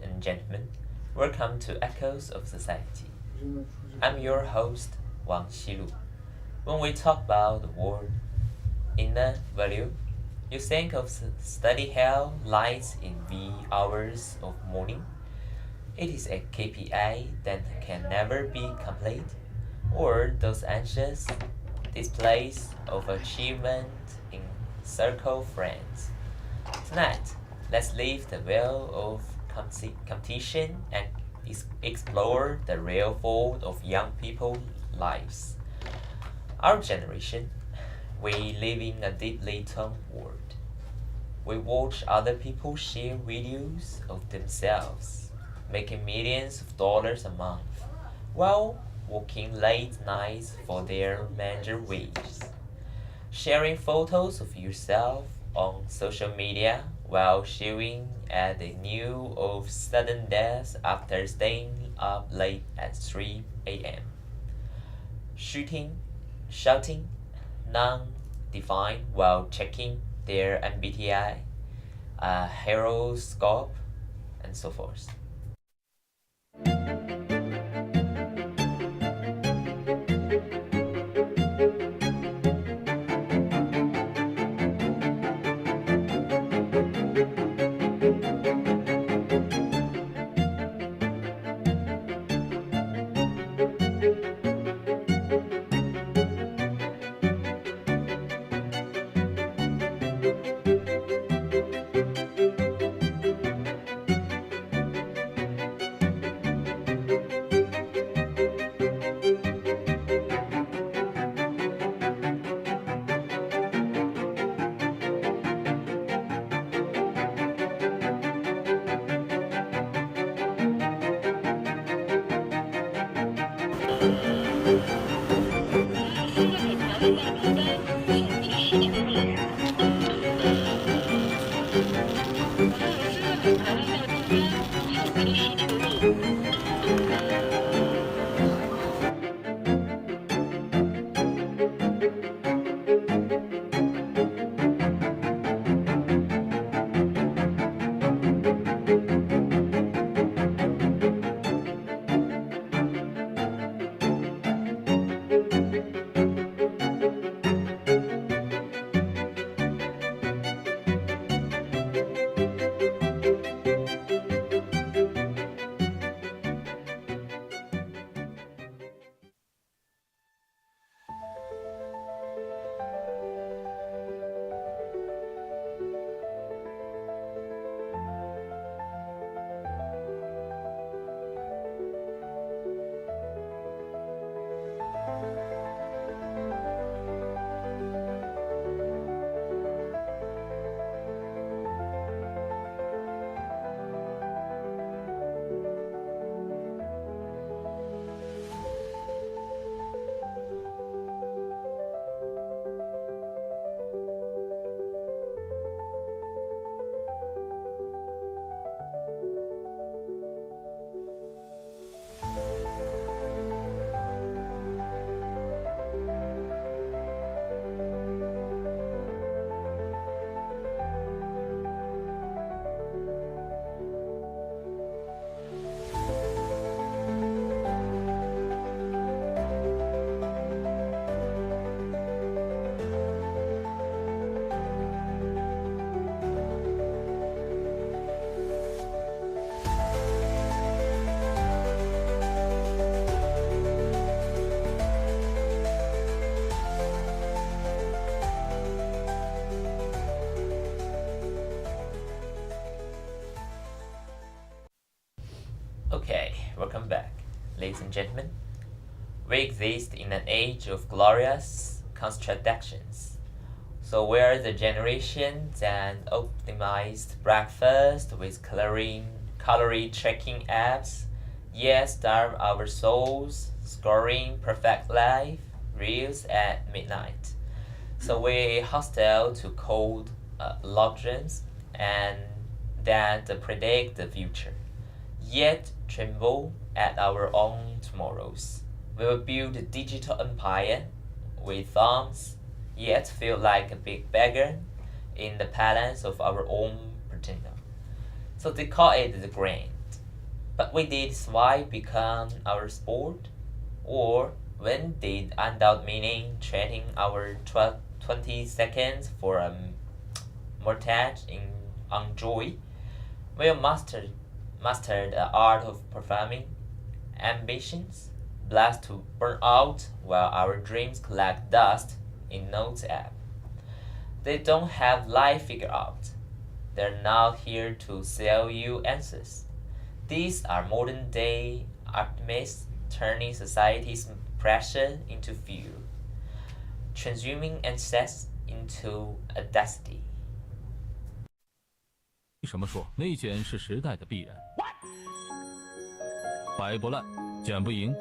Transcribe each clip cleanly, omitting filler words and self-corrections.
and gentlemen, welcome to Echoes of Society. I'm your host, Wang Xilu. When we talk about the word inner value, you think of study hall lights in wee hours of morning. It is a KPI that can never be complete, or those anxious displays of achievement in circle friends. Tonight, let's leave the veil of competition and explore the real fold of young people's lives. Our generation, we live in a deeply torn world. We watch other people share videos of themselves making millions of dollars a month while working late nights for their major wages. Sharing photos of yourself on social media while shivering at the news of sudden death after staying up late at 3 a.m. Shouting, non-defined while checking their MBTI, horoscope, and so forth. Okay, welcome back, ladies and gentlemen. We exist in an age of glorious contradictions. So we're the generation that optimized breakfast with calorie tracking apps, yet starve our souls scoring perfect life reels at midnight. So we're hostile to cold logjams and that predict the future, yet tremble at our own tomorrows. We will build a digital empire with thumbs, yet feel like a big beggar in the palace of our own pretender. So they call it the grand. But we did swipe become our sport? Or when did adult meaning trading our 20 seconds for a mortgage on joy? We mastered the art of performing ambitions, blessed to burn out while our dreams collect dust in Notes app. They don't have life figured out. They're not here to sell you answers. These are modern day optimists turning society's pressure into fuel, transforming excess into a destiny. 为什么说内卷是时代的必然？摆不烂，卷不赢，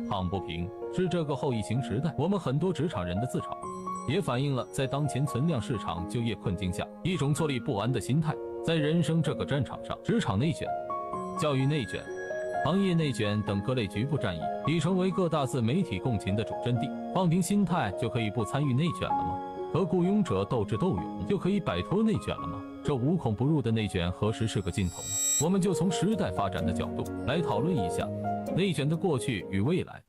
躺不平，是这个后疫情时代我们很多职场人的自嘲，也反映了在当前存量市场就业困境下一种坐立不安的心态。在人生这个战场上，职场内卷、教育内卷、行业内卷等各类局部战役已成为各大自媒体共情的主阵地。放平心态就可以不参与内卷了吗？和雇佣者斗智斗勇就可以摆脱内卷了吗？这无孔不入的内卷何时是个尽头呢？我们就从时代发展的角度来讨论一下内卷的过去与未来。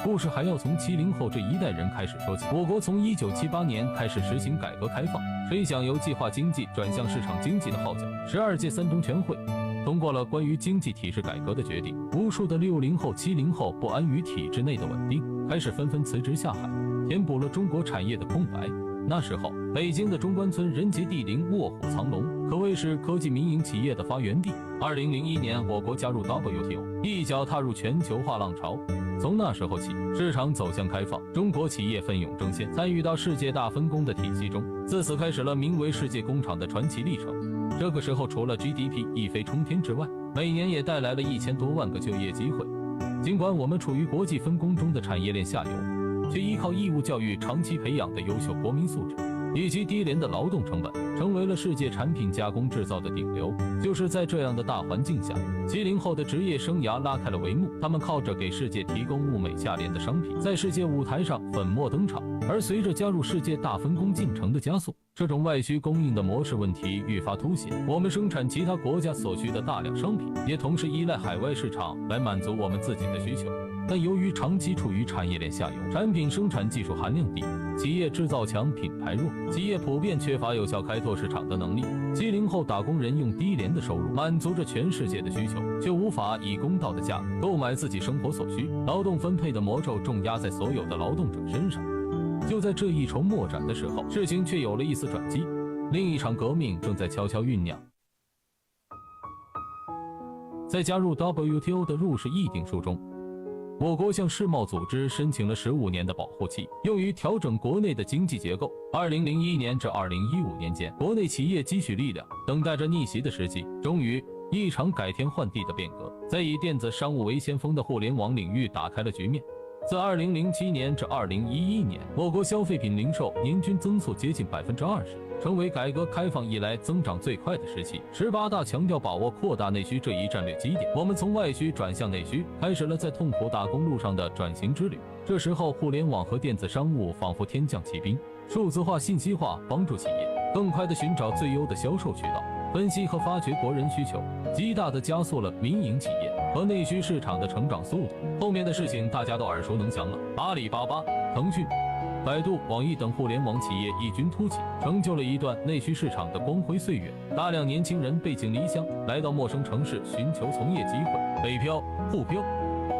故事还要从70后这一代人开始说起。我国从1978年开始实行改革开放，吹响由计划经济转向市场经济的号角。12届三中全会通过了关于经济体制改革的决定，无数的60后、70后不安于体制内的稳定，开始纷纷辞职下海，填补了中国产业的空白。那时候，北京的中关村人杰地灵、卧虎藏龙，可谓是科技民营企业的发源地。2001年，我国加入 WTO， 一脚踏入全球化浪潮。从那时候起，市场走向开放，中国企业奋勇争先，参与到世界大分工的体系中，自此开始了名为世界工厂的传奇历程。这个时候，除了 GDP 一飞冲天之外，每年也带来了1000多万个就业机会。尽管我们处于国际分工中的产业链下游，却依靠义务教育长期培养的优秀国民素质以及低廉的劳动成本，成为了世界产品加工制造的顶流。就是在这样的大环境下，70后的职业生涯拉开了帷幕。他们靠着给世界提供物美价廉的商品，在世界舞台上粉墨登场。而随着加入世界大分工进程的加速，这种外需供应的模式问题愈发凸显。我们生产其他国家所需的大量商品，也同时依赖海外市场来满足我们自己的需求。但由于长期处于产业链下游，产品生产技术含量低，企业制造强，品牌弱，企业普遍缺乏有效开拓市场的能力。70后打工人用低廉的收入满足着全世界的需求，却无法以公道的价格购买自己生活所需。劳动分配的魔咒重压在所有的劳动者身上。就在这一筹莫展的时候，事情却有了一丝转机，另一场革命正在悄悄酝酿。在加入 WTO 的入世议定书中，我国向世贸组织申请了15年的保护期，用于调整国内的经济结构。2001年至2015年间，国内企业积蓄力量等待着逆袭的时机，终于一场改天换地的变革，在以电子商务为先锋的互联网领域打开了局面。自2007年至2011年，我国消费品零售年均增速接近20%，成为改革开放以来增长最快的时期。18大强调把握扩大内需这一战略基点，我们从外需转向内需，开始了在痛苦打工路上的转型之旅。这时候，互联网和电子商务仿佛天降奇兵，数字化、信息化帮助企业更快地寻找最优的销售渠道，分析和发掘国人需求，极大地加速了民营企业和内需市场的成长速度。后面的事情大家都耳熟能详了，阿里巴巴、腾讯、百度、网易等互联网企业异军突起，成就了一段内需市场的光辉岁月。大量年轻人背井离乡，来到陌生城市寻求从业机会，北漂、沪漂、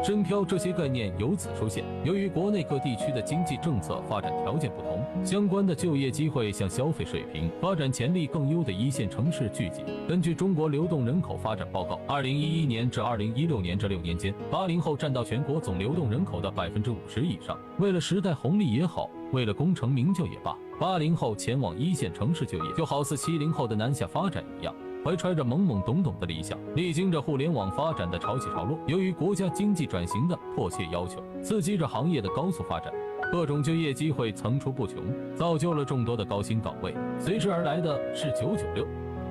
深漂这些概念由此出现。由于国内各地区的经济政策发展条件不同，相关的就业机会向消费水平、发展潜力更优的一线城市聚集。根据中国流动人口发展报告，2011年至2016年这6年间，80后占到全国总流动人口的50%以上。为了时代红利也好，为了功成名就也罢，80后前往一线城市就业，就好似70后的南下发展一样，怀揣着懵懵懂懂的理想，历经着互联网发展的潮起潮落。由于国家经济转型的迫切要求，刺激着行业的高速发展，各种就业机会层出不穷，造就了众多的高薪岗位。随之而来的是996、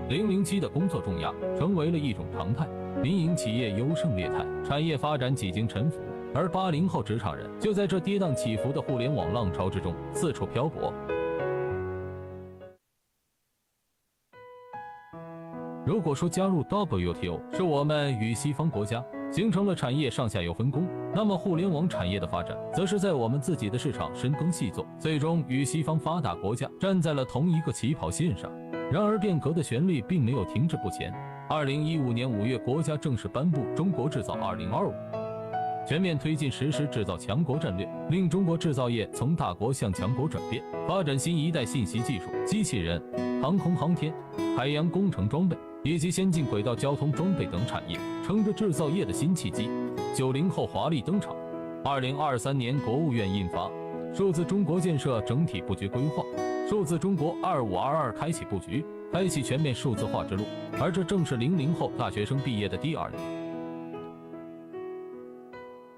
007的工作重压，成为了一种常态。民营企业优胜劣汰，产业发展几经沉浮，而80后职场人就在这跌宕起伏的互联网浪潮之中四处漂泊。如果说加入 WTO 是我们与西方国家形成了产业上下游分工，那么互联网产业的发展，则是在我们自己的市场深耕细作，最终与西方发达国家站在了同一个起跑线上。然而，变革的旋律并没有停滞不前。2015年5月，国家正式颁布《中国制造2025》，全面推进实施制造强国战略，令中国制造业从大国向强国转变，发展新一代信息技术、机器人、航空航天、海洋工程装备以及先进轨道交通装备等产业，乘着制造业的新契机，90后华丽登场。2023年，国务院印发《数字中国建设整体布局规划》，数字中国2522开启布局，开启全面数字化之路，而这正是00后大学生毕业的第2年。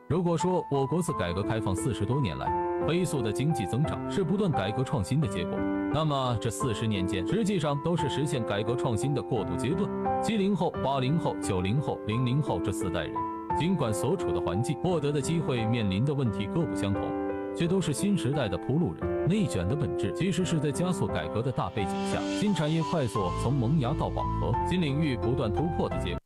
如果说我国自改革开放40多年来，飞速的经济增长是不断改革创新的结果，那么这40年间，实际上都是实现改革创新的过渡阶段。70后、80后、90后、00后这4代人，尽管所处的环境、获得的机会、面临的问题各不相同，却都是新时代的铺路人。内卷的本质其实是在加速改革的大背景下，新产业快速从萌芽到饱和，新领域不断突破的结果。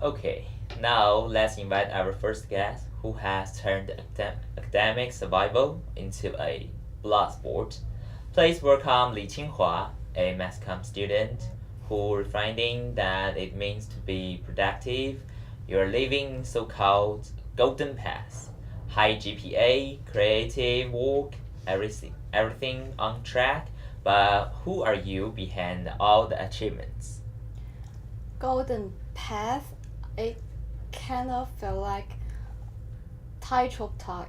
Okay, now let's invite our first guest who has turned academic survival into a blood sport. Please welcome Li Qinghua, a mass comm student who finding that it means to be productive. You're living so-called golden path. High GPA, creative work, everything on track, but who are you behind all the achievements? Golden path, it kind of felt like tightrope talk.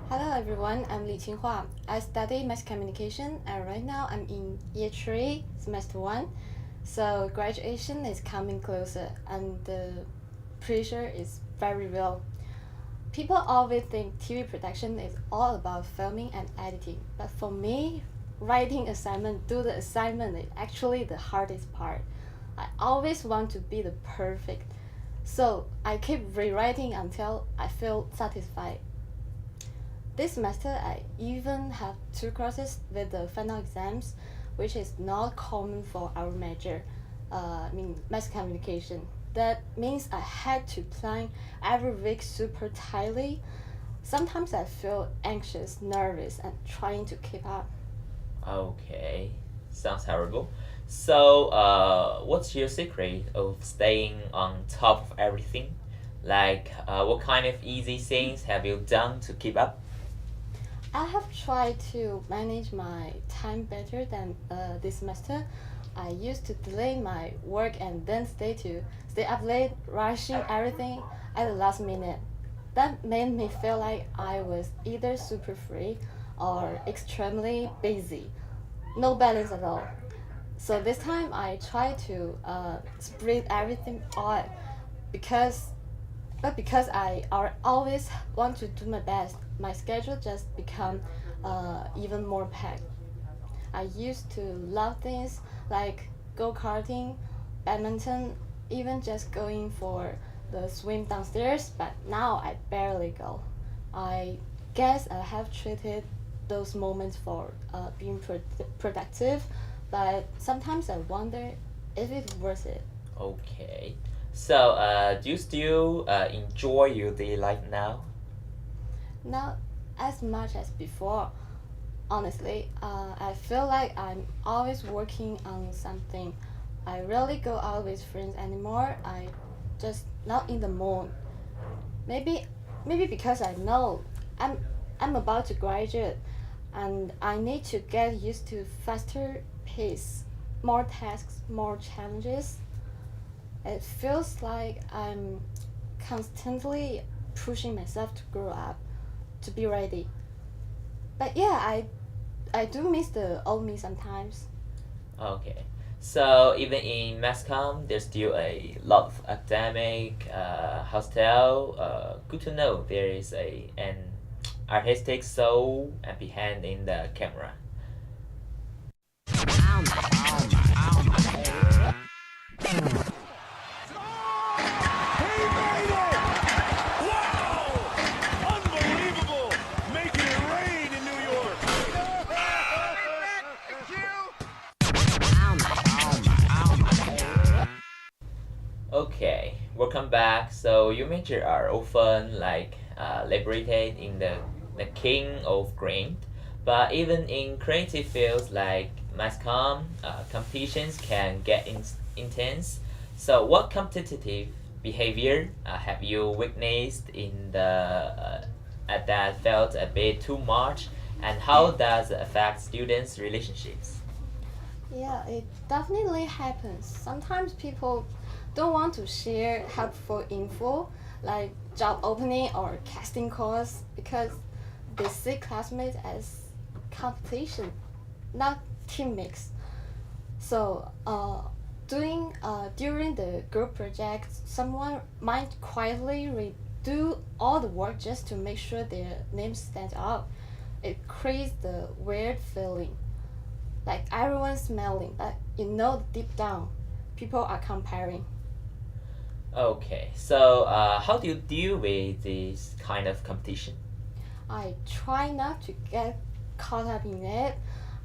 Hello everyone, I'm Li Qinghua. I study mass communication and right now I'm in year 3, semester 1. So graduation is coming closer and the pressure is very real. People always think TV production is all about filming and editing, but for me, writing assignment, do the assignment is actually the hardest part. I always want to be the perfect, so I keep rewriting until I feel satisfied. This semester, I even have 2 courses with the final exams, which is not common for our major, mass communication. That means I had to plan every week super tightly. Sometimes I feel anxious, nervous, and trying to keep up. Okay, sounds terrible. So, what's your secret of staying on top of everything? Like, what kind of easy things have you done to keep up? I have tried to manage my time better than this semester. I used to delay my work and then stay up late, rushing everything at the last minute. That made me feel like I was either super free or extremely busy. No balance at all. So this time I try to spread everything out because I always want to do my best, my schedule just become even more packed. I used to love things like go-karting, badminton, even just going for the swim downstairs, but now I barely go. I guess I have treated those moments for being productive, but sometimes I wonder if it's worth it. Okay. So, do you still enjoy your daily life now? Not as much as before. Honestly, I feel like I'm always working on something. I rarely go out with friends anymore. I just not in the mood. Maybe because I know I'm about to graduate, and I need to get used to faster pace, more tasks, more challenges. It feels like I'm constantly pushing myself to grow up, to be ready. But yeah, I do miss the old me sometimes. Okay. So even in mass comm, there's still a lot of academic, hostile. Good to know there is an artistic soul behind in the camera. Okay, welcome back. So your major are often liberated in the king of green, but even in creative fields like mass comm, competitions can get intense. So what competitive behavior have you witnessed in the that felt a bit too much, and how does it affect students' relationships? Yeah, it definitely happens. Sometimes people don't want to share helpful info like job opening or casting calls because they see classmates as competition, not teammates. So, during the group project, someone might quietly redo all the work just to make sure their name stands out. It creates the weird feeling like everyone's smelling, but deep down, people are comparing. Okay, so how do you deal with this kind of competition? I try not to get caught up in it.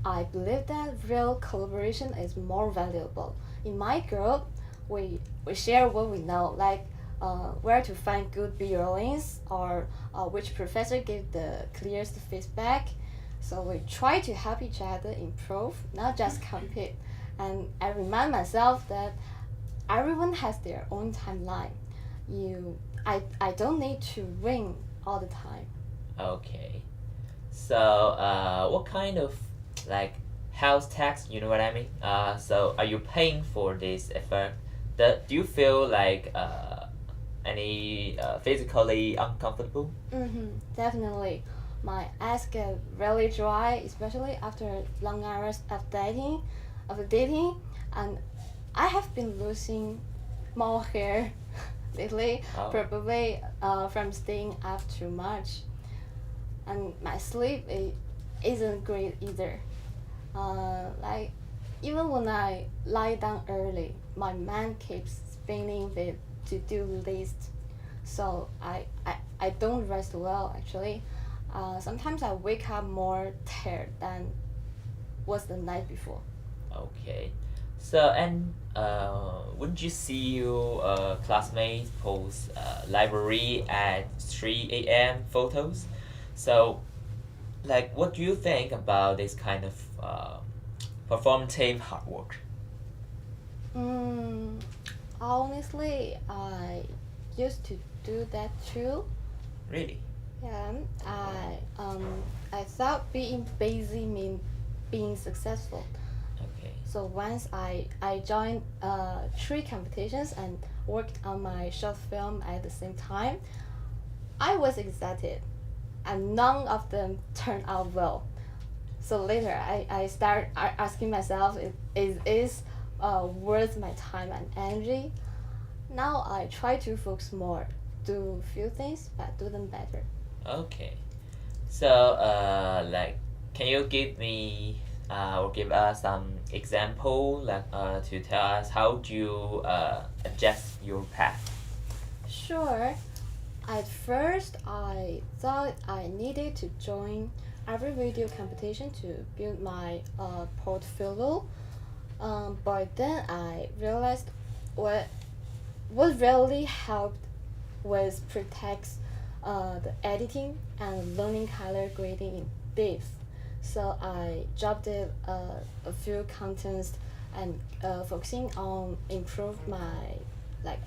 I believe that real collaboration is more valuable. In my group, we share what we know, like where to find good violins or which professor gave the clearest feedback. So we try to help each other improve, not just compete. And I remind myself that everyone has their own timeline. I don't need to win all the time. Okay, so what kind of like health tax? You know what I mean? So are you paying for this effort? Do you feel like any physically uncomfortable? Definitely. My eyes get really dry, especially after long hours of dating, and I have been losing more hair lately, Oh. probably from staying up too much. And my sleep isn't great either. Like even when I lie down early, my mind keeps spinning with to-do list. So I don't rest well actually. Sometimes I wake up more tired than was the night before. Okay, so and wouldn't you see your classmates post library at 3 a.m. photos? So like what do you think about this kind of performative hard work? Mm, Honestly, I used to do that too. Really? Yeah, I thought being busy meant being successful. Okay. So once I joined three competitions and worked on my short film at the same time, I was excited, and none of them turned out well. So later, I start asking myself, is worth my time and energy? Now I try to focus more, do few things, but do them better. Okay. So like can you give me or give us some example to tell us how do you adjust your path? Sure. At first, I thought I needed to join every video competition to build my portfolio. But then I realized what really helped was protect the editing and learning color grading in depth. So I dropped it a few contents and focusing on improve my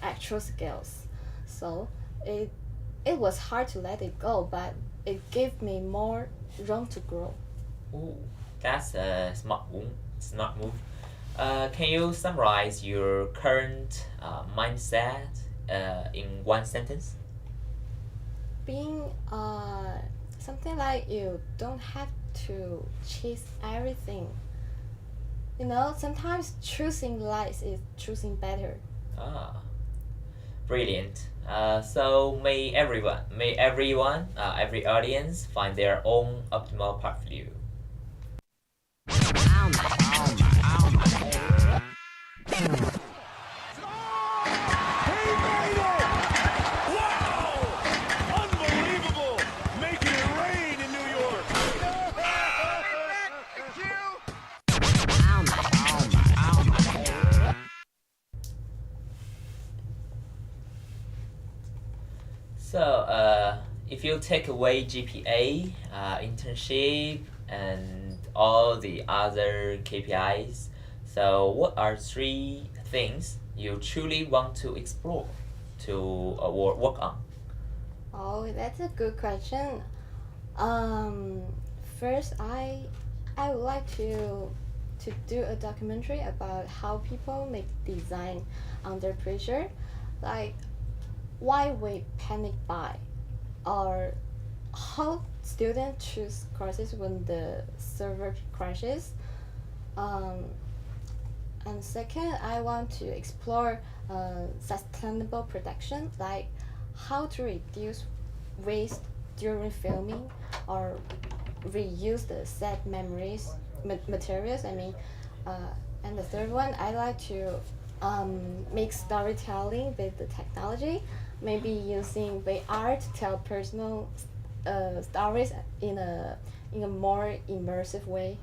actual skills. So it it was hard to let it go, but it gave me more room to grow. Ooh, that's a smart move. Can you summarize your current mindset in one sentence? Being something like you don't have to chase everything. Sometimes choosing lies is choosing better. Ah, brilliant. So every audience find their own optimal path for you. Unbelievable! Making it rain in New York! if you take away GPA, internship, and all the other KPIs, so what are 3 things you truly want to explore to work on? Oh, that's a good question. First, I would like to do a documentary about how people make design under pressure, like why we panic buy, or how students choose courses when the server crashes. Um, and second, I want to explore sustainable production, like how to reduce waste during filming or reuse the set materials. And the third one, I like to make storytelling with the technology, maybe using VR to tell personal stories in a more immersive way.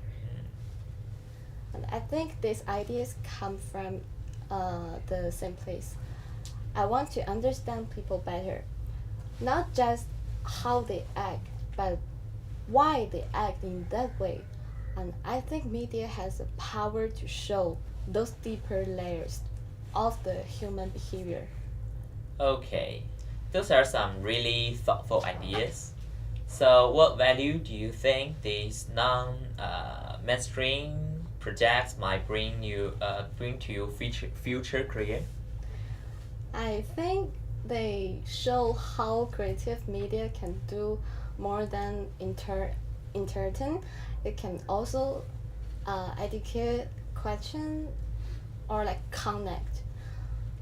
And I think these ideas come from the same place. I want to understand people better, not just how they act, but why they act in that way. And I think media has the power to show those deeper layers of the human behavior. Okay, those are some really thoughtful ideas. So, what value do you think these non-mainstream projects might bring to your future career? I think they show how creative media can do more than entertain. It can also educate, question, or like connect.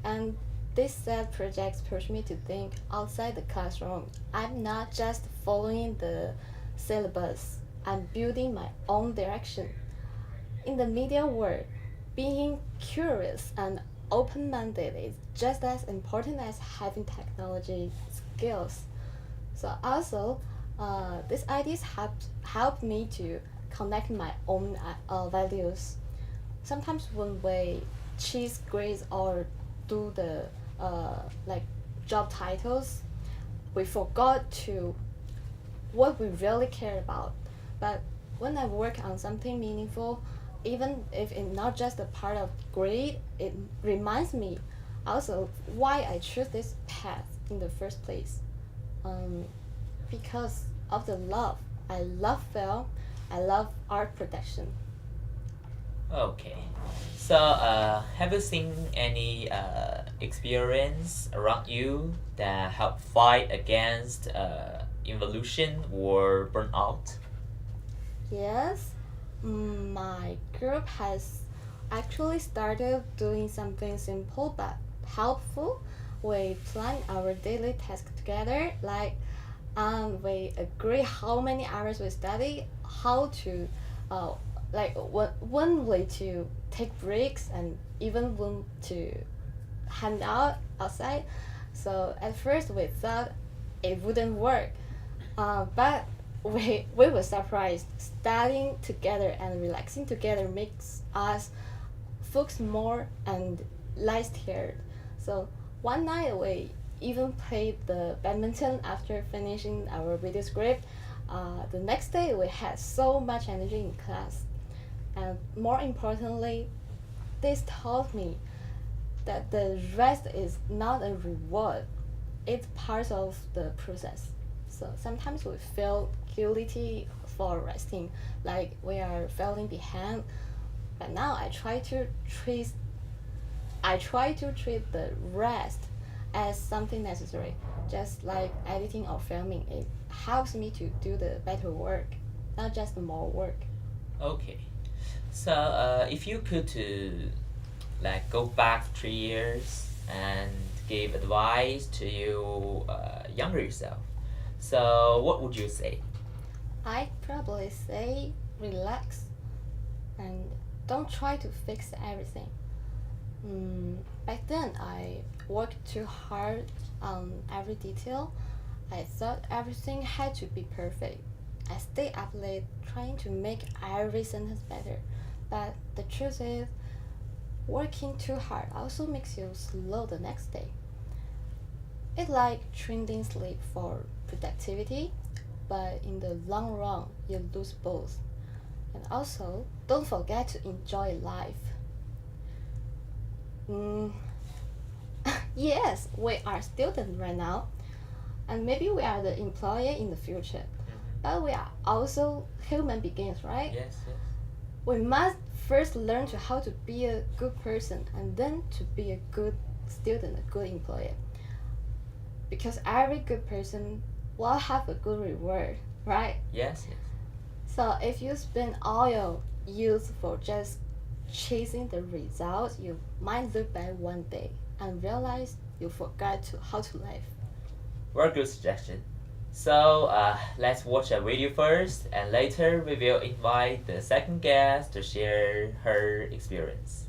And this set projects push me to think outside the classroom. I'm not just following the syllabus. I'm building my own direction. In the media world, being curious and open-minded is just as important as having technology skills. So also, these ideas help me to connect my own values. Sometimes when we chase grades or do the like job titles, we forgot to what we really care about. But when I work on something meaningful, even if it's not just a part of grade, it reminds me also why I chose this path in the first place. Um, because of the love. I love film. I love art production. Okay, so have you seen any experience around you that help fight against involution or burnout? Yes, my group has actually started doing something simple but helpful. We plan our daily tasks together, like we agree how many hours we study, how to like one way to take breaks, and even when to hang out outside. So at first we thought it wouldn't work, but we were surprised. Studying together and relaxing together makes us focus more and less tired. So one night we even played the badminton after finishing our video script. The next day we had so much energy in class. And more importantly, this taught me that the rest is not a reward, it's part of the process. So sometimes we feel guilty for resting, like we are falling behind. But now I try to treat the rest as something necessary, just like editing or filming. It helps me to do the better work, not just the more work. Okay, so if you could to like go back 3 years and give advice to you younger yourself, so what would you say? I'd probably say relax and don't try to fix everything. Back then, I worked too hard on every detail. I thought everything had to be perfect. I stayed up late trying to make every sentence better. But the truth is, working too hard also makes you slow the next day. It's like trading sleep for productivity, but in the long run, you lose both. And also, don't forget to enjoy life. Yes, we are students right now, and maybe we are the employer in the future, but we are also human beings, right? Yes, yes. We must first learn to how to be a good person, and then to be a good student, a good employer. Because every good person will have a good reward, right? Yes, yes. So if you spend all your youth for just chasing the results, you might look back one day and realize you forgot how to live. Very good suggestion. So let's watch a video first, and later we will invite the second guest to share her experience.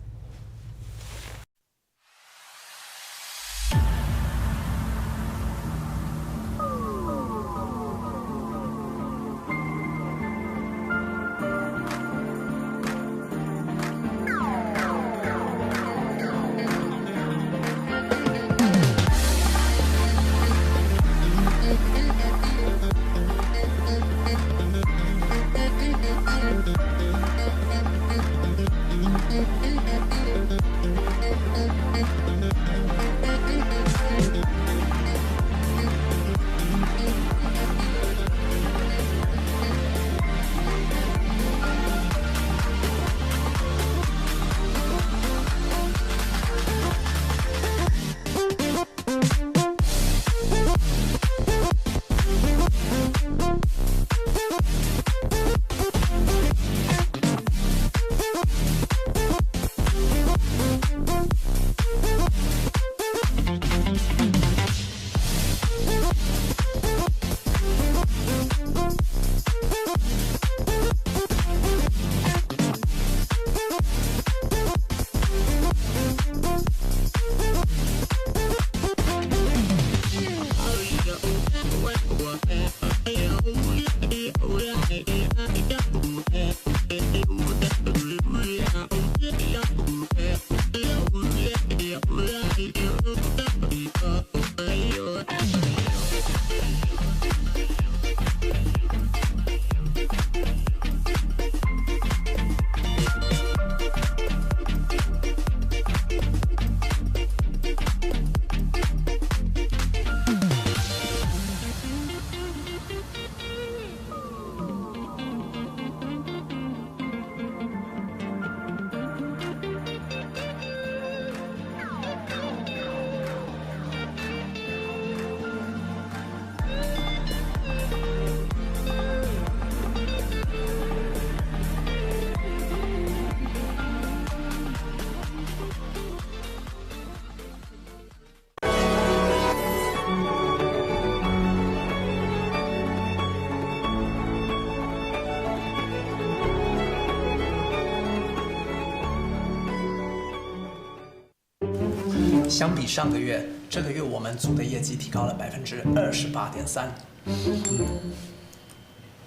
相比上个月，这个月我们组的业绩提高了28.3%。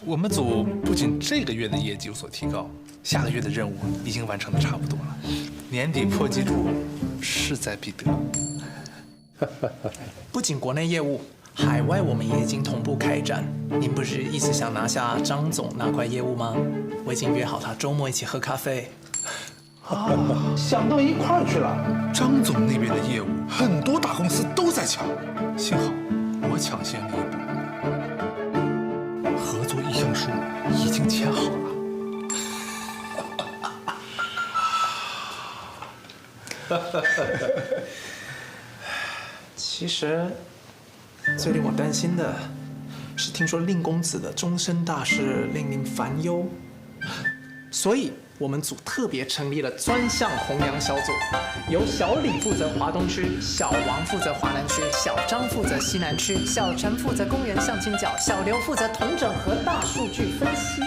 我们组不仅这个月的业绩有所提高，下个月的任务已经完成的差不多了，年底破纪录势在必得。不仅国内业务，海外我们也已经同步开展。您不是一直想拿下张总那块业务吗？我已经约好他周末一起喝咖啡。想到一块儿去了。张总那边的业务，很多大公司都在抢，幸好我抢先了一步，合作意向书已经签好了。其实，最令我担心的是，听说令公子的终身大事令您烦忧，所以我们组特别成立了专项红娘小组，由小李负责华东区，小王负责华南区，小张负责西南区，小陈负责公园相亲角，小刘负责统整和大数据分析。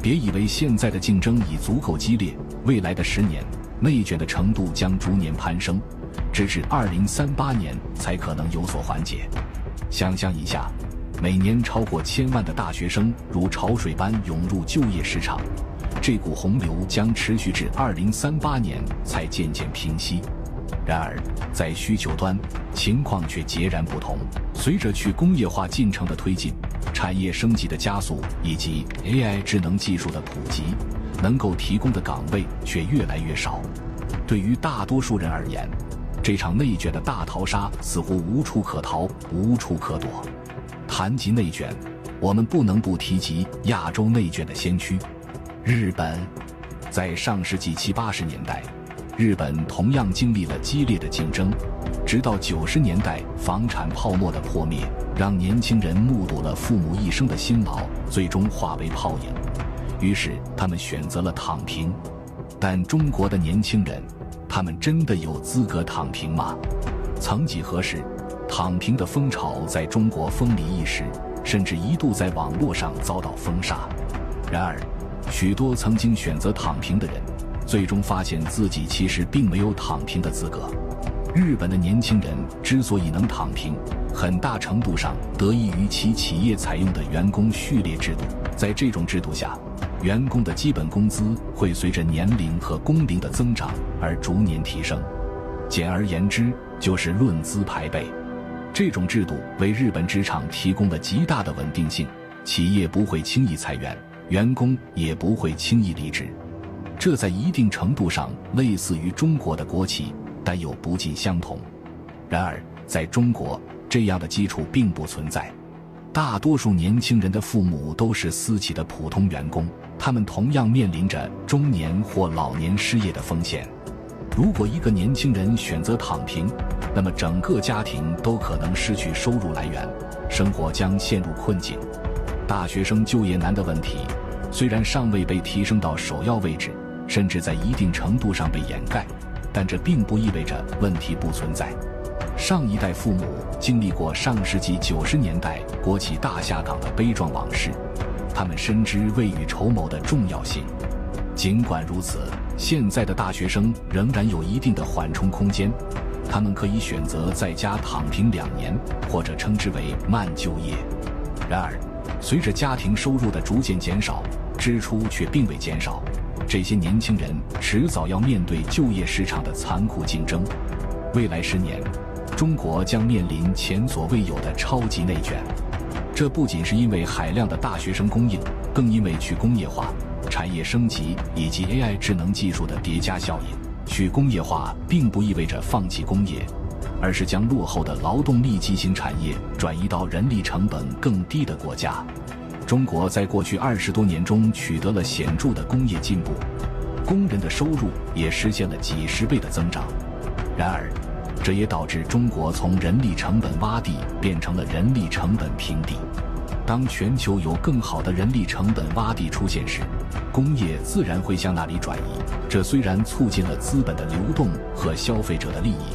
别以为现在的竞争已足够激烈，未来的10年，内卷的程度将逐年攀升，直至2038年才可能有所缓解。想象一下，每年超过1000万的大学生如潮水般涌入就业市场，这股洪流将持续至2038年才渐渐平息。然而，在需求端，情况却截然不同。随着去工业化进程的推进，产业升级的加速以及 AI 智能技术的普及，能够提供的岗位却越来越少。对于大多数人而言，这场内卷的大逃杀似乎无处可逃，无处可躲。谈及内卷，我们不能不提及亚洲内卷的先驱——日本。在上世纪70、80年代，日本同样经历了激烈的竞争，直到90年代房产泡沫的破灭，让年轻人目睹了父母一生的辛劳最终化为泡影，于是他们选择了躺平。但中国的年轻人，他们真的有资格躺平吗？曾几何时，躺平的风潮在中国风靡一时，甚至一度在网络上遭到封杀。然而，许多曾经选择躺平的人，最终发现自己其实并没有躺平的资格。日本的年轻人之所以能躺平，很大程度上得益于其企业采用的员工序列制度。在这种制度下，员工的基本工资会随着年龄和工龄的增长而逐年提升。简而言之，就是论资排辈。这种制度为日本职场提供了极大的稳定性，企业不会轻易裁员，员工也不会轻易离职。这在一定程度上类似于中国的国企，但又不尽相同。然而，在中国，这样的基础并不存在。大多数年轻人的父母都是私企的普通员工，他们同样面临着中年或老年失业的风险。如果一个年轻人选择躺平，那么整个家庭都可能失去收入来源，生活将陷入困境。大学生就业难的问题，虽然尚未被提升到首要位置，甚至在一定程度上被掩盖，但这并不意味着问题不存在。上一代父母经历过上世纪90年代国企大下岗的悲壮往事，他们深知未雨绸缪的重要性。尽管如此，现在的大学生仍然有一定的缓冲空间，他们可以选择在家躺平2年，或者称之为慢就业。然而，随着家庭收入的逐渐减少，支出却并未减少，这些年轻人迟早要面对就业市场的残酷竞争。未来10年，中国将面临前所未有的超级内卷。这不仅是因为海量的大学生供应，更因为去工业化、产业升级以及 AI 智能技术的叠加效应。去工业化并不意味着放弃工业，而是将落后的劳动密集型产业转移到人力成本更低的国家。中国在过去20多年中取得了显著的工业进步，工人的收入也实现了几10倍的增长。然而，这也导致中国从人力成本洼地变成了人力成本平地。当全球有更好的人力成本洼地出现时，工业自然会向那里转移。这虽然促进了资本的流动和消费者的利益，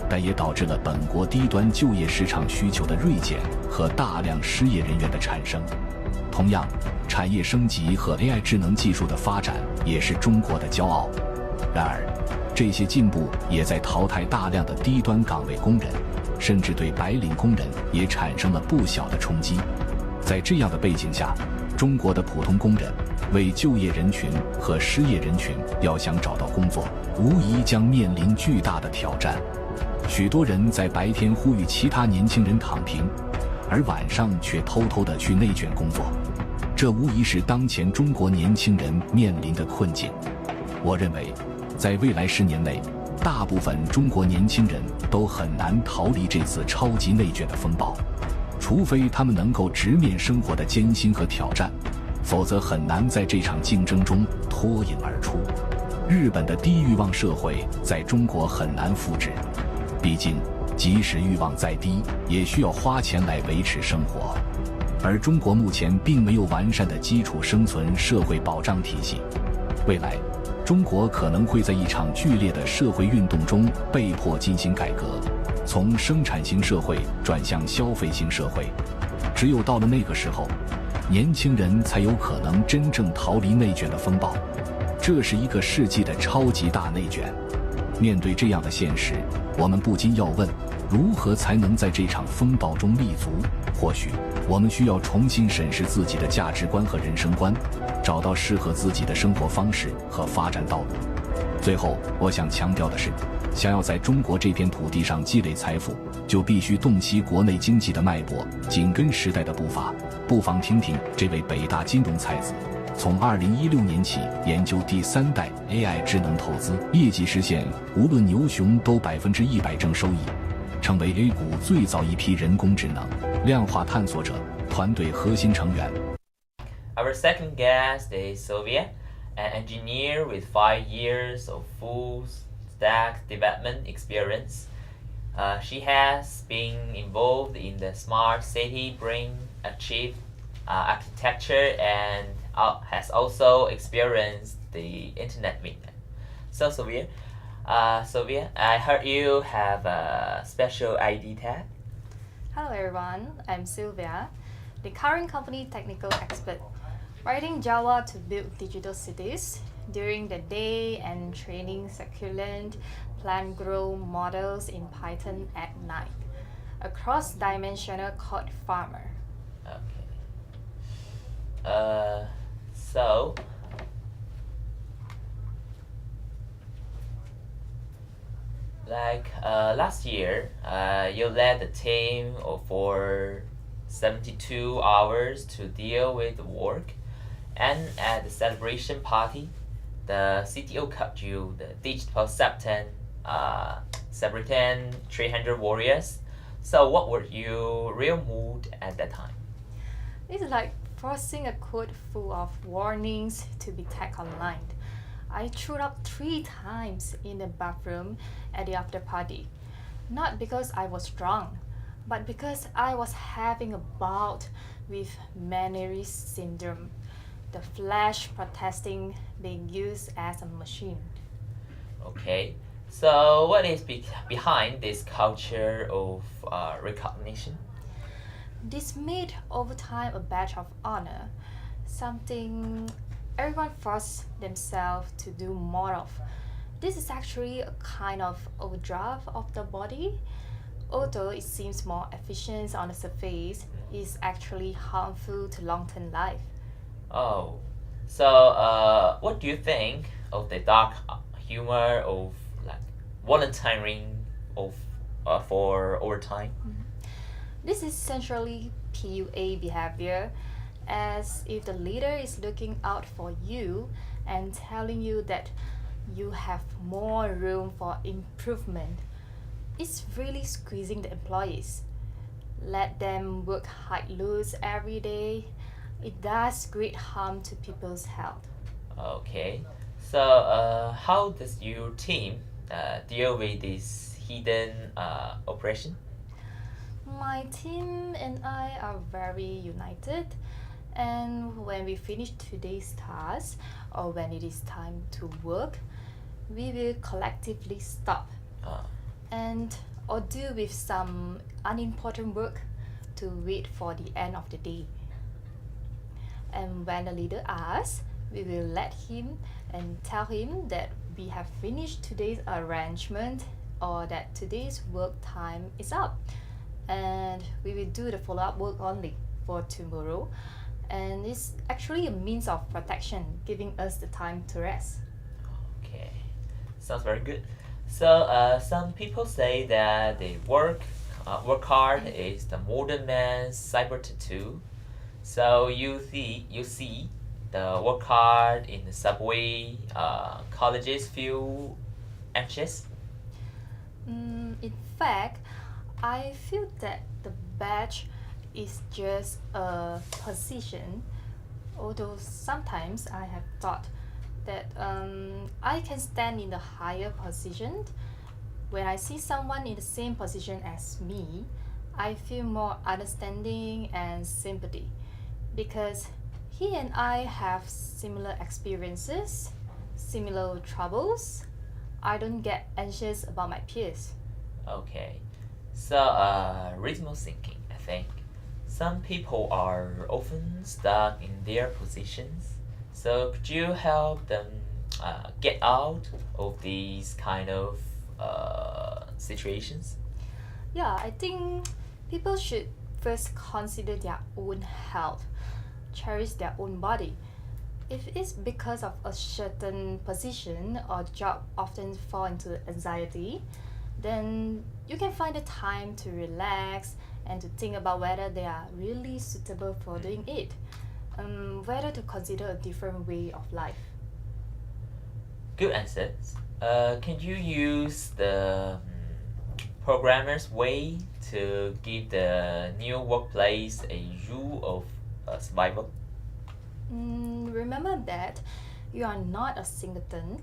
但也导致了本国低端就业市场需求的锐减和大量失业人员的产生。同样，产业升级和 AI 智能技术的发展也是中国的骄傲。然而，这些进步也在淘汰大量的低端岗位工人，甚至对白领工人也产生了不小的冲击。在这样的背景下，中国的普通工人、为就业人群和失业人群要想找到工作，无疑将面临巨大的挑战。许多人在白天呼吁其他年轻人躺平，而晚上却偷偷地去内卷工作，这无疑是当前中国年轻人面临的困境。我认为，在未来10年内，大部分中国年轻人都很难逃离这次超级内卷的风暴，除非他们能够直面生活的艰辛和挑战，否则很难在这场竞争中脱颖而出。日本的低欲望社会在中国很难复制，毕竟即使欲望再低，也需要花钱来维持生活。而中国目前并没有完善的基础生存社会保障体系，未来中国可能会在一场剧烈的社会运动中被迫进行改革，从生产型社会转向消费型社会。只有到了那个时候，年轻人才有可能真正逃离内卷的风暴。这是一个世纪的超级大内卷。面对这样的现实，我们不禁要问：如何才能在这场风暴中立足？或许我们需要重新审视自己的价值观和人生观，找到适合自己的生活方式和发展道路。最后，我想强调的是，想要在中国这片土地上积累财富，就必须洞悉国内经济的脉搏，紧跟时代的步伐。不妨听听这位北大金融才子，从2016年起研究第3代 AI 智能投资，业绩实现无论牛熊都100%正收益，成为 A 股最早一批人工智能量化探索者团队核心成员。 Our second guest is Sylvia, an engineer with 5 years of full stack development experience. She has been involved in the smart city brain achieved architecture and has also experienced the internet movement. So Sylvia, I heard you have a special ID tag. Hello everyone, I'm Sylvia, the current company technical expert, writing Java to build digital cities during the day and training succulent plant growth models in Python at night. A cross-dimensional code farmer. Okay. So last year, you led the team for 72 hours to deal with work, and at the celebration party, the CTO cut you the digital Septon 300 warriors. So what were your real mood at that time? It's like forcing a code full of warnings to be tagged online. I threw up 3 times in the bathroom at the after party, not because I was drunk, but because I was having a bout with Meniere's syndrome, the flash protesting being used as a machine. Okay, so what is behind this culture of recognition? This made over time a badge of honor, something everyone forced themselves to do more of. This is actually a kind of overdraft of the body. Although it seems more efficient on the surface, it's actually harmful to long-term life. Oh, so what do you think of the dark humor of volunteering for overtime? This is essentially PUA behavior, as if the leader is looking out for you and telling you that you have more room for improvement. It's really squeezing the employees. Let them work hard loose every day. It does great harm to people's health. Okay, so how does your team deal with this hidden oppression? My team and I are very united, and when we finish today's task or when it is time to work, we will collectively stop and or deal with some unimportant work to wait for the end of the day. And when the leader asks, we will let him and tell him that we have finished today's arrangement or that today's work time is up, and we will do the follow-up work only for tomorrow. And it's actually a means of protection, giving us the time to rest. Okay, sounds very good. So some people say that the work hard is the modern man's cyber tattoo. So you see the work hard in the subway, colleges feel anxious. In fact, I feel that the badge is just a position, although sometimes I have thought that I can stand in the higher position. When I see someone in the same position as me, I feel more understanding and sympathy, because he and I have similar experiences, similar troubles. I don't get anxious about my peers. Okay, so reasonable thinking, I think. Some people are often stuck in their positions. So could you help them get out of these kind of situations? Yeah, I think people should first consider their own health, cherish their own body. If it's because of a certain position or job often fall into anxiety, then you can find the time to relax and to think about whether they are really suitable for doing it. Whether to consider a different way of life. Good answers. Can you use the programmer's way to give the new workplace a rule of survival? Remember that you are not a singleton.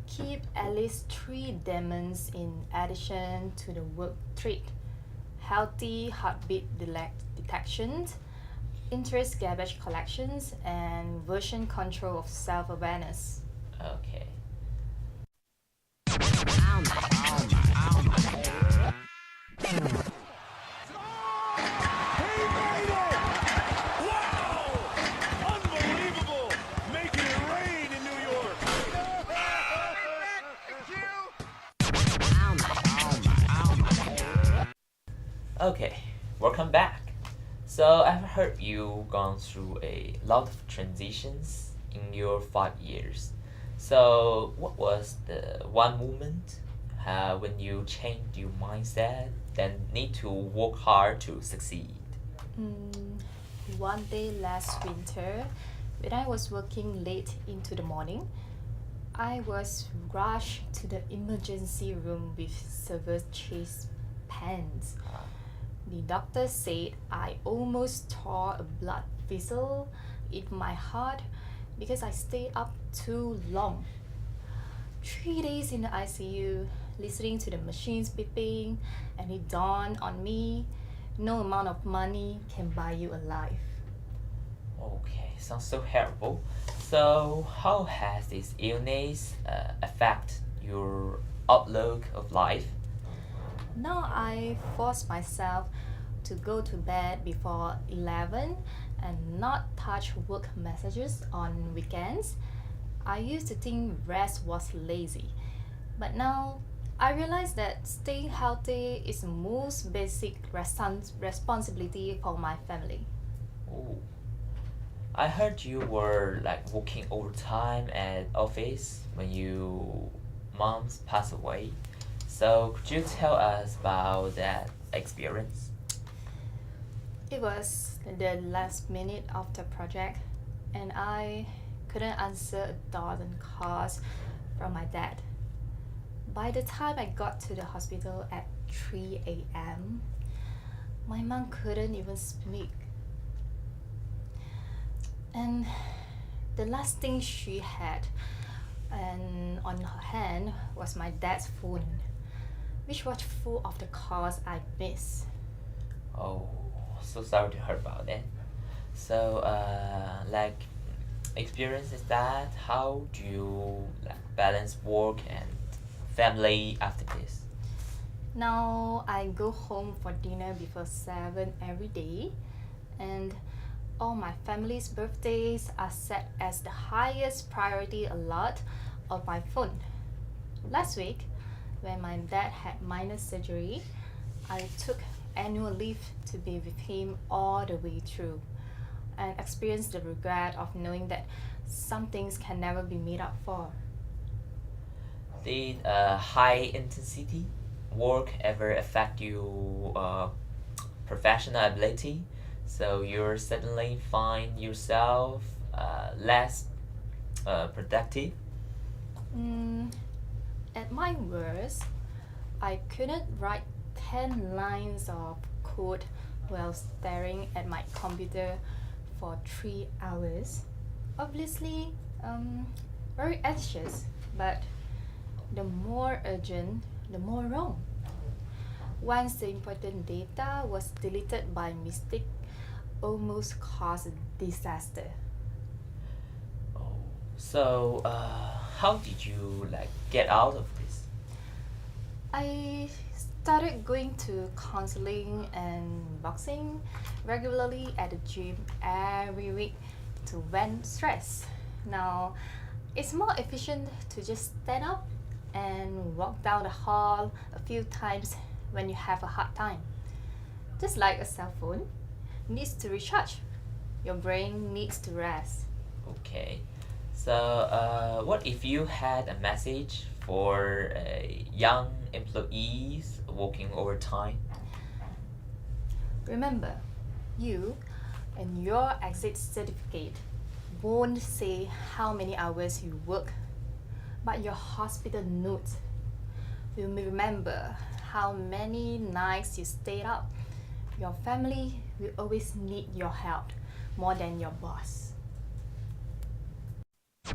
Keep at least 3 demons in addition to the work trait: healthy heartbeat detections, interest garbage collections, and version control of self-awareness. Okay. He made it! Wow! Unbelievable! Making it rain in New York. Okay, welcome back. So I've heard you gone through a lot of transitions in your 5 years. So what was the one moment when you changed your mindset then need to work hard to succeed? One day last winter, when I was working late into the morning, I was rushed to the emergency room with severe chest pains. The doctor said I almost tore a blood vessel in my heart because I stayed up too long. 3 days in the ICU, listening to the machines beeping, and it dawned on me, no amount of money can buy you a life. Okay, sounds so terrible. So how has this illness affect your outlook of life? Now I force myself to go to bed before 11 and not touch work messages on weekends. I used to think rest was lazy, but now I realize that staying healthy is the most basic responsibility for my family. Oh, I heard you were like working overtime at office when your mom's passed away. So could you tell us about that experience? It was the last minute of the project, and I couldn't answer a dozen calls from my dad. By the time I got to the hospital at 3 a.m., my mom couldn't even speak. And the last thing she had and on her hand was my dad's phone, which was full of the calls I missed. Oh, so sorry to hear about that. So, like, experiences that, how do you like balance work and family after this? Now I go home for dinner before 7 every day, and all my family's birthdays are set as the highest priority alert on my phone. Last week, when my dad had minor surgery, I took annual leave to be with him all the way through and experienced the regret of knowing that some things can never be made up for. Did high intensity work ever affect your professional ability? So you suddenly find yourself less productive? At my worst, I couldn't write 10 lines of code while staring at my computer for 3 hours. Obviously, very anxious, but the more urgent, the more wrong. Once the important data was deleted by mistake, almost caused a disaster. Oh, so how did you like get out of this? I started going to counseling and boxing regularly at the gym every week to vent stress. Now, it's more efficient to just stand up and walk down the hall a few times when you have a hard time. Just like a cell phone needs to recharge, your brain needs to rest. Okay. So, what if you had a message for young employees working overtime? Remember, you and your exit certificate won't say how many hours you work, but your hospital notes will remember how many nights you stayed up. Your family will always need your help more than your boss. He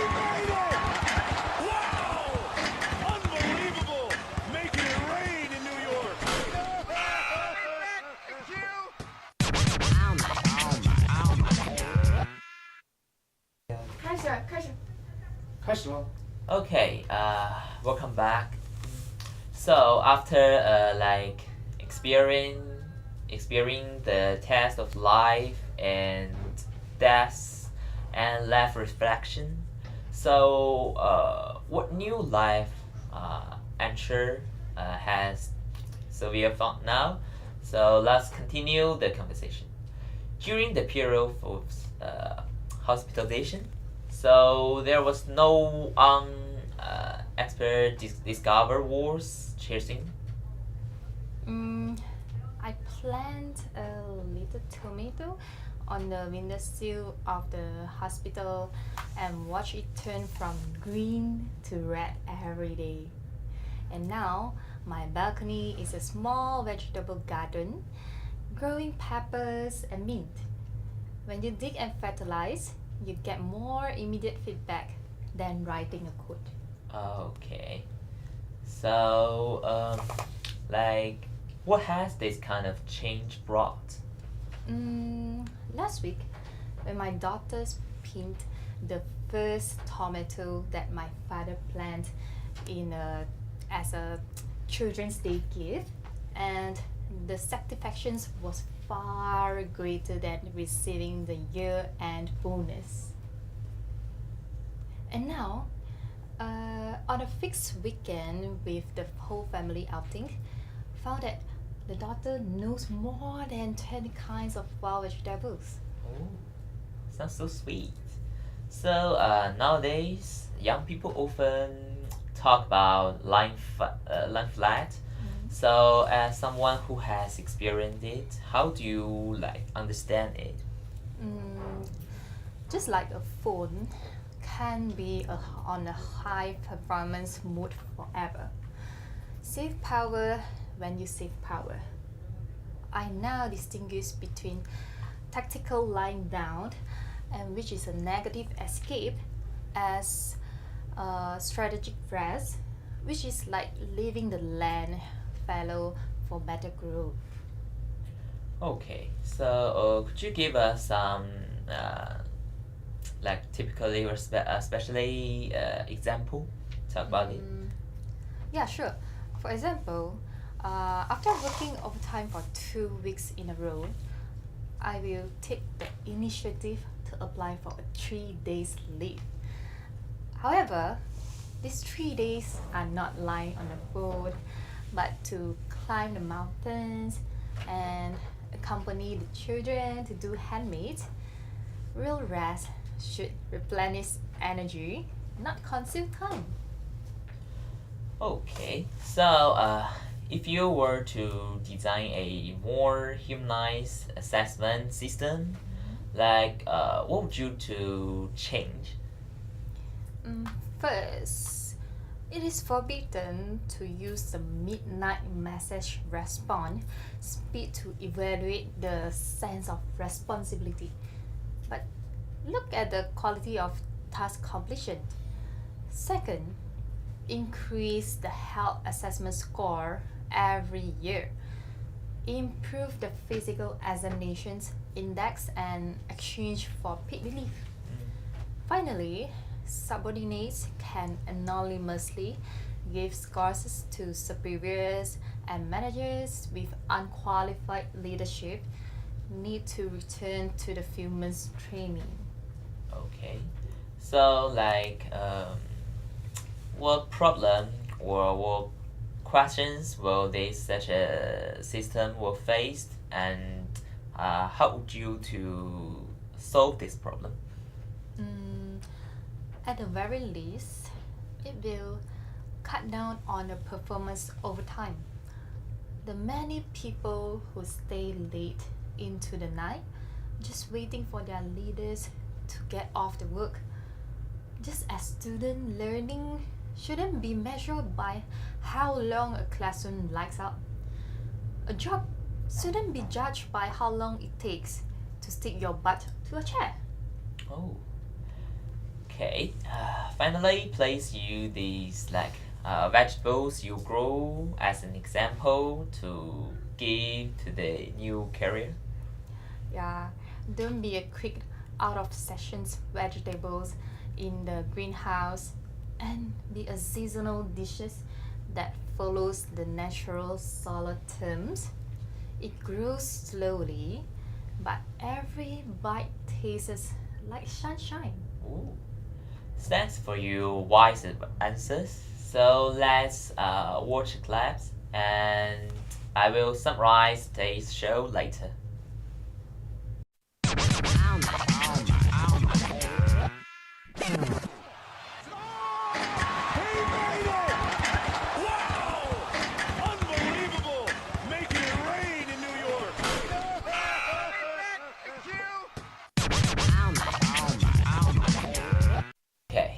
made it! Wow! Unbelievable! Making it rain in New York. 开始喽。 Okay, welcome back. So after experiencing the test of life and death and life reflection, so what new life answer has Sylvia found now? So let's continue the conversation. During the period of hospitalization, so there was no expert discover was chasing. I planted a little tomato on the windowsill of the hospital and watched it turn from green to red every day. And now my balcony is a small vegetable garden growing peppers and mint. When you dig and fertilize, you get more immediate feedback than writing a code. Okay. So what has this kind of change brought? Last week, when my daughters pinned the first tomato that my father planted as a Children's Day gift, and the satisfaction was far greater than receiving the year-end bonus. And now, on a fixed weekend with the whole family outing, found that the daughter knows more than 20 kinds of wild vegetables. Oh, sounds so sweet. So nowadays, young people often talk about lying flat. So as someone who has experienced it, how do you understand it? Just like a phone can be on a high performance mode forever. Save power when you save power. I now distinguish between tactical lying down, and which is a negative escape, as strategic rest, which is like leaving the land fallow for better growth. Okay, so could you give us some typically or especially example? Talk about it. Yeah, sure. For example, after working overtime for 2 weeks in a row, I will take the initiative to apply for a 3 days leave. However, these 3 days are not lying on a boat, but to climb the mountains and accompany the children to do handmade. Real rest should replenish energy, not consume time. Okay, so if you were to design a more humanized assessment system, what would you to change? First, it is forbidden to use the midnight message response speed to evaluate the sense of responsibility, but look at the quality of task completion. Second, increase the health assessment score every year. Improve the physical examinations index and exchange for paid leave. Finally, subordinates can anonymously give scores to superiors, and managers with unqualified leadership need to return to the few months training. Okay, So, what problem or what questions will this such a system will face, and how would you to solve this problem? At the very least, it will cut down on the performance over time. The many people who stay late into the night just waiting for their leaders to get off the work. Just as student learning shouldn't be measured by how long a classroom lights out. A job shouldn't be judged by how long it takes to stick your butt to a chair. Oh. Okay. Finally, please use these vegetables you grow as an example to give to the new career. Yeah, don't be a quick out of sessions vegetables in the greenhouse, and be a seasonal dishes that follows the natural solar terms. It grows slowly, but every bite tastes like sunshine. Ooh. Thanks for your wise answers. So let's watch clips, and I will summarize today's show later. Unbelievable! Making it rain in New York. Okay,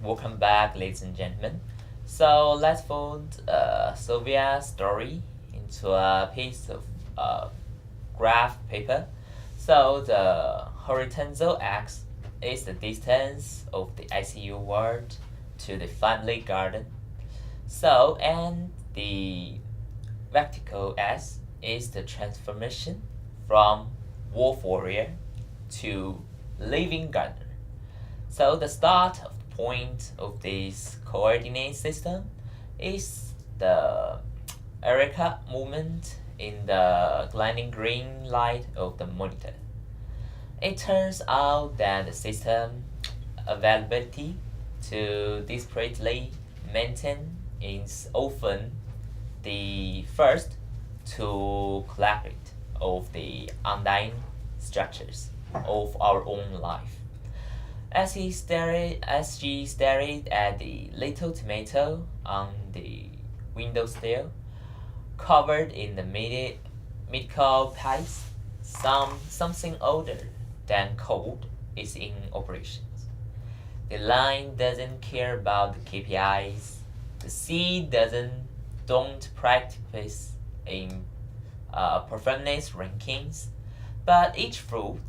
welcome back, ladies and gentlemen. So let's fold Sylvia's story into a piece of graph paper. So the horizontal axis is the distance of the ICU ward to the family garden. So, and the vertical axis is the transformation from wolf warrior to living gardener. So the start of the point of this coordinate system is the Eureka movement in the blinding green light of the monitor. It turns out that the system availability to discretely maintain is often the first to collaborate of the undying structures of our own life. As she stared at the little tomato on the windowsill, covered in the medical pipes, something older than cold is in operations. The line doesn't care about the KPIs. The seed don't practice in performance rankings, but each fruit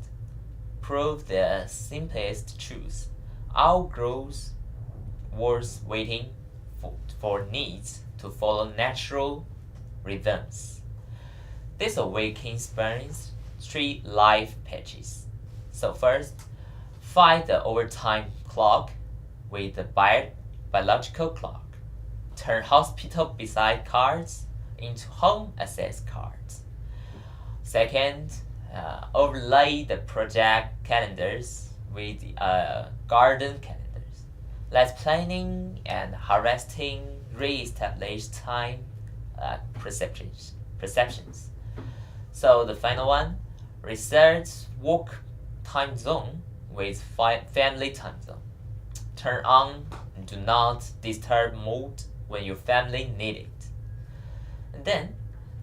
proves the simplest truth. Our growth was waiting for needs to follow natural rhythms. This awakens spans 3 life pages. So first, fight the overtime clock with the biological clock. Turn hospital beside cards into home access cards. Second, overlay the project calendars with garden calendars. Let planning and harvesting re-establish time perceptions. So the final one, research work time zone with family time zone. Turn on do not disturb mode when your family need it. And then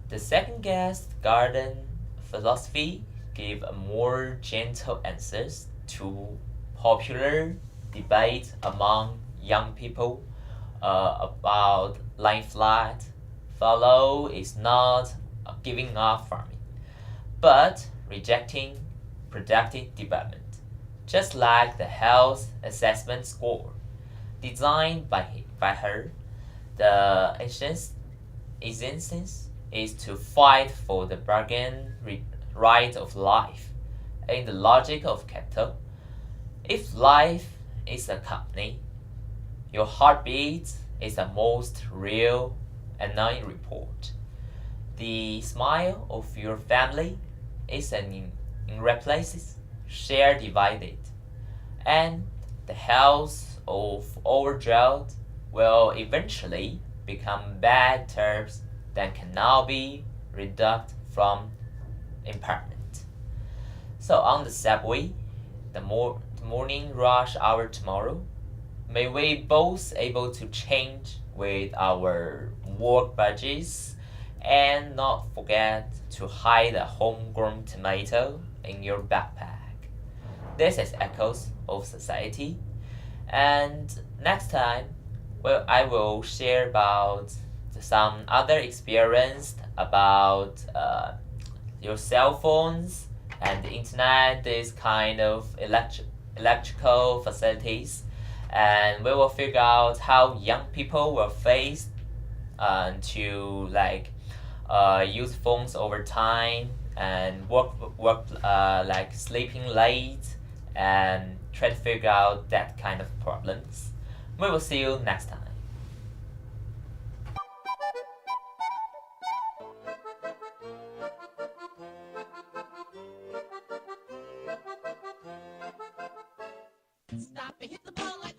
the second guest garden philosophy give a more gentle answers to popular debate among young people about lying flat. Follow is not giving up farming, but rejecting productive development. Just like the health assessment score designed by her, the essence is to fight for the bargain right of life. In the logic of capital, if life is a company, your heartbeat is the most real annoying report. The smile of your family is an irreplaceable share divided, and the health of our child will eventually become bad terms that cannot be reduced from impairment. So on the subway, the morning rush hour tomorrow, may we both able to change with our work budgets and not forget to hide a homegrown tomato in your backpack. This is Echoes of Society, and next time, well, I will share about some other experience about your cell phones and the internet, this kind of electrical facilities, and we will figure out how young people will face to use phones over time and work like sleeping late and try to figure out that kind of problems. We will see you next time. Stop and hit the ball like